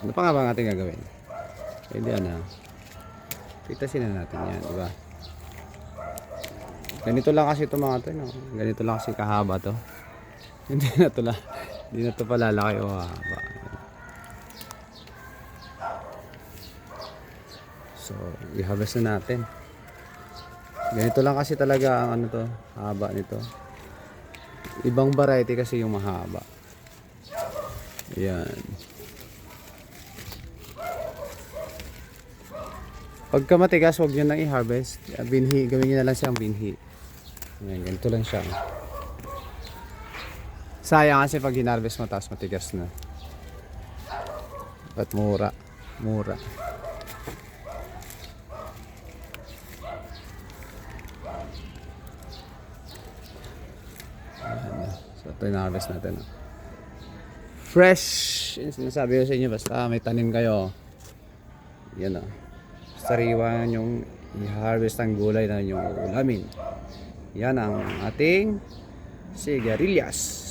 Ano pa nga ba ang ating gagawin? Hindi na. Pitasin na natin yan, di ba? Ganito lang kasi ito mga to, no? Ganito lang kasi kahaba to. Hindi na to lang. Hindi na to palalaki o haba. So, i-harvest na natin. Ganito lang kasi talaga ang ano to, haba nito. Ibang variety kasi yung mahaba. Ayan. Pagka matigas, huwag nyo nang i-harvest. Binhi, gawin nyo na lang siyang binhi. Ayan, ganito lang siya. Sayang kasi pag hinarvest mo tapos matigas na. At mura. Mura. Ayan. So ito yung harvest natin. Fresh! Yung sinasabi ko sa inyo, basta may tanim kayo. Yan o. Sariwa yung i-harvest ang gulay na yung ulamin. Yan ang ating sigarilyas.